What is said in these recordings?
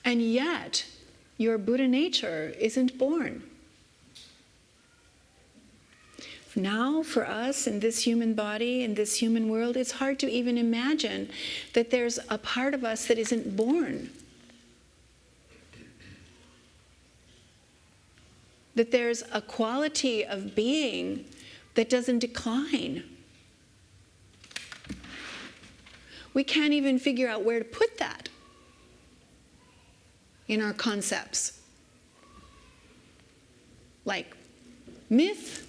And yet, your Buddha nature isn't born. Now, for us, in this human body, in this human world, it's hard to even imagine that there's a part of us that isn't born. That there's a quality of being that doesn't decline. We can't even figure out where to put that in our concepts. Like myth,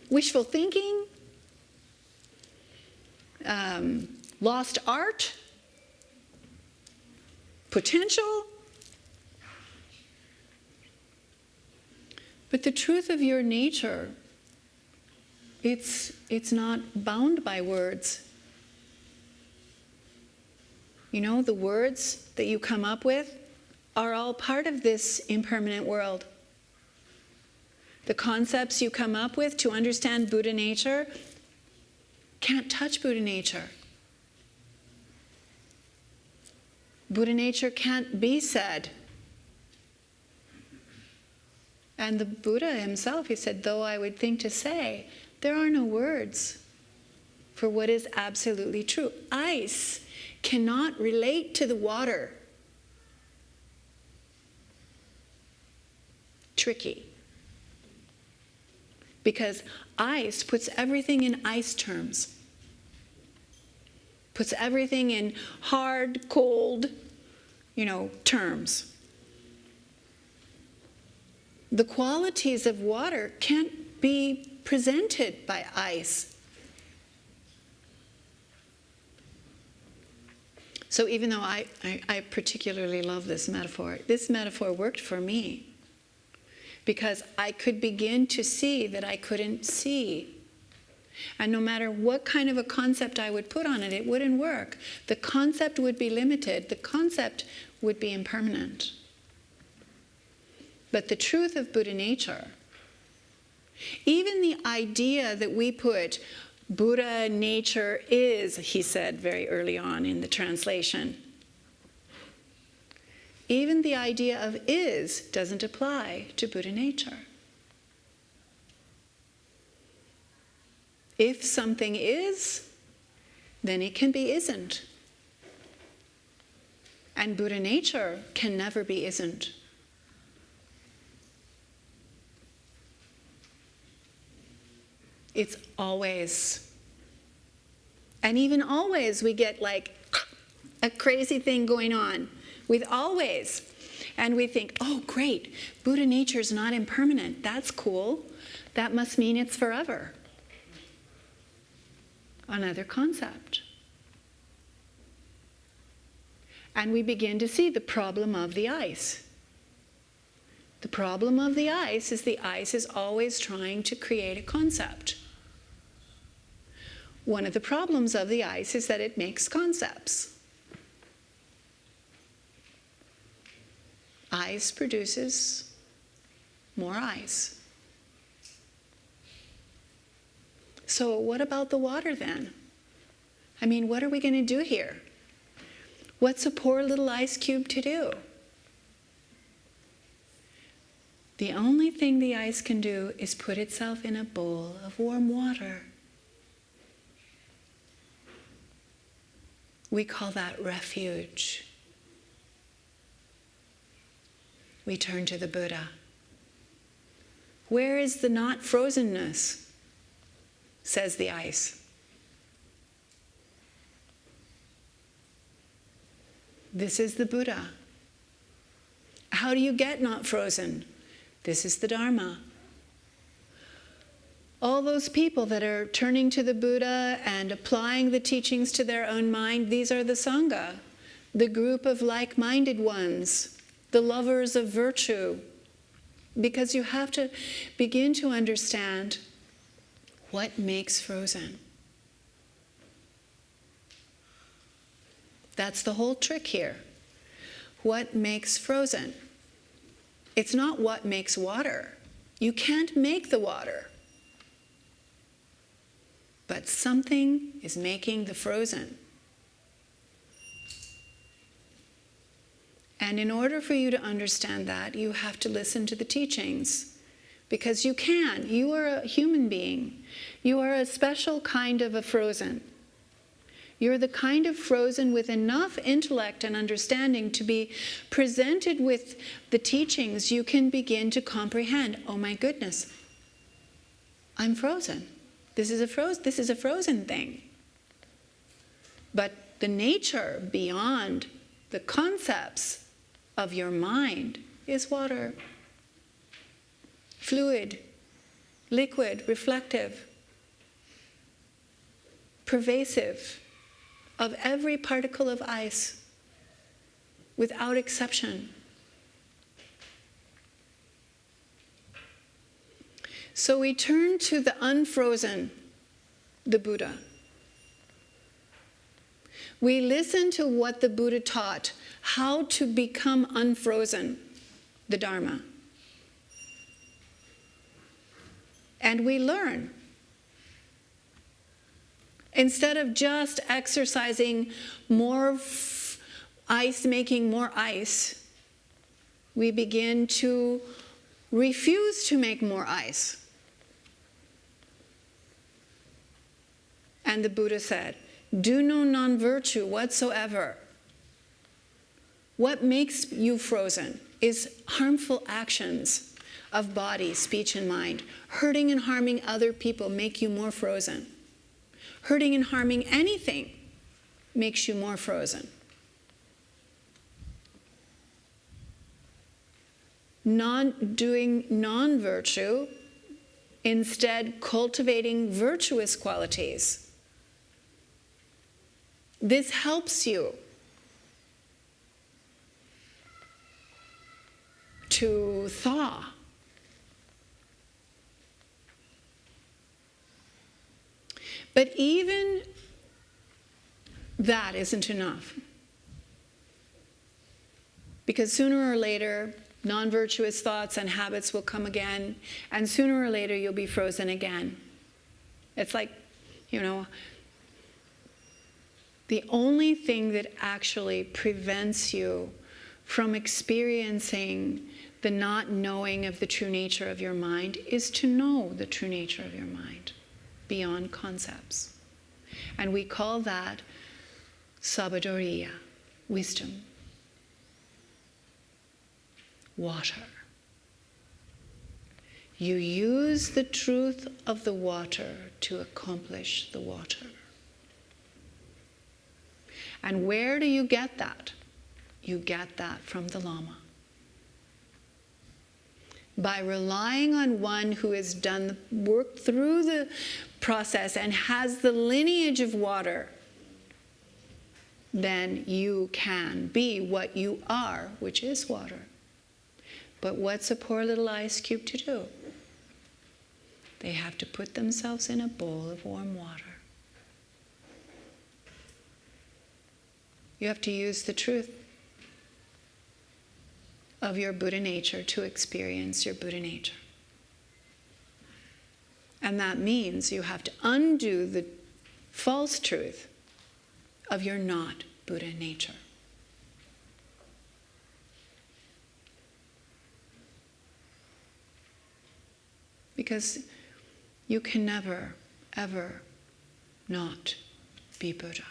wishful thinking, lost art, potential. But the truth of your nature, it's not bound by words. You know, the words that you come up with are all part of this impermanent world. The concepts you come up with to understand Buddha nature can't touch Buddha nature. Buddha nature can't be said. And the Buddha himself, he said, though I would think to say, there are no words for what is absolutely true. Ice cannot relate to the water. Tricky. Because ice puts everything in ice terms. Puts everything in hard, cold, terms. The qualities of water can't be presented by ice. So even though I particularly love this metaphor worked for me because I could begin to see that I couldn't see. And no matter what kind of a concept I would put on it, it wouldn't work. The concept would be limited. The concept would be impermanent. But the truth of Buddha nature, even the idea that we put Buddha nature is, he said very early on in the translation, even the idea of is doesn't apply to Buddha nature. If something is, then it can be isn't. And Buddha nature can never be isn't. It's always. And even always we get like a crazy thing going on with always. And we think, oh great, Buddha nature is not impermanent. That's cool. That must mean it's forever. Another concept. And we begin to see the problem of the ice. The problem of the ice is always trying to create a concept. One of the problems of the ice is that it makes concepts. Ice produces more ice. So what about the water then? I mean, what are we going to do here? What's a poor little ice cube to do? The only thing the ice can do is put itself in a bowl of warm water. We call that refuge. We turn to the Buddha. Where is the not frozenness? Says the ice. This is the Buddha. How do you get not frozen? This is the Dharma. All those people that are turning to the Buddha and applying the teachings to their own mind, these are the Sangha, the group of like-minded ones, the lovers of virtue. Because you have to begin to understand what makes frozen. That's the whole trick here. What makes frozen? It's not what makes water. You can't make the water. But something is making the frozen. And in order for you to understand that, you have to listen to the teachings. Because you can. You are a human being. You are a special kind of a frozen. You're the kind of frozen with enough intellect and understanding to be presented with the teachings. You can begin to comprehend, oh my goodness, I'm frozen. This is a frozen thing. But the nature beyond the concepts of your mind is water. Fluid, liquid, reflective, pervasive, of every particle of ice, without exception. So we turn to the unfrozen, the Buddha. We listen to what the Buddha taught, how to become unfrozen, the Dharma. And we learn. Instead of just exercising more ice, making more ice, we begin to refuse to make more ice. And the Buddha said, do no non-virtue whatsoever. What makes you frozen is harmful actions of body, speech, and mind. Hurting and harming other people make you more frozen. Hurting and harming anything makes you more frozen. Doing non-virtue, instead cultivating virtuous qualities. This helps you to thaw. But even that isn't enough. Because sooner or later, non-virtuous thoughts and habits will come again, and sooner or later you'll be frozen again. It's like, the only thing that actually prevents you from experiencing the not knowing of the true nature of your mind is to know the true nature of your mind beyond concepts. And we call that sabiduria, wisdom, water. You use the truth of the water to accomplish the water. And where do you get that? You get that from the Lama. By relying on one who has done the work through the process and has the lineage of water, then you can be what you are, which is water. But what's a poor little ice cube to do? They have to put themselves in a bowl of warm water. You have to use the truth of your Buddha nature to experience your Buddha nature. And that means you have to undo the false truth of your not Buddha nature. Because you can never, ever not be Buddha.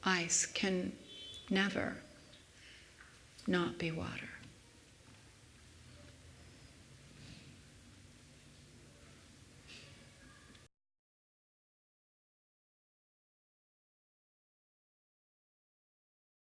Ice can never not be water.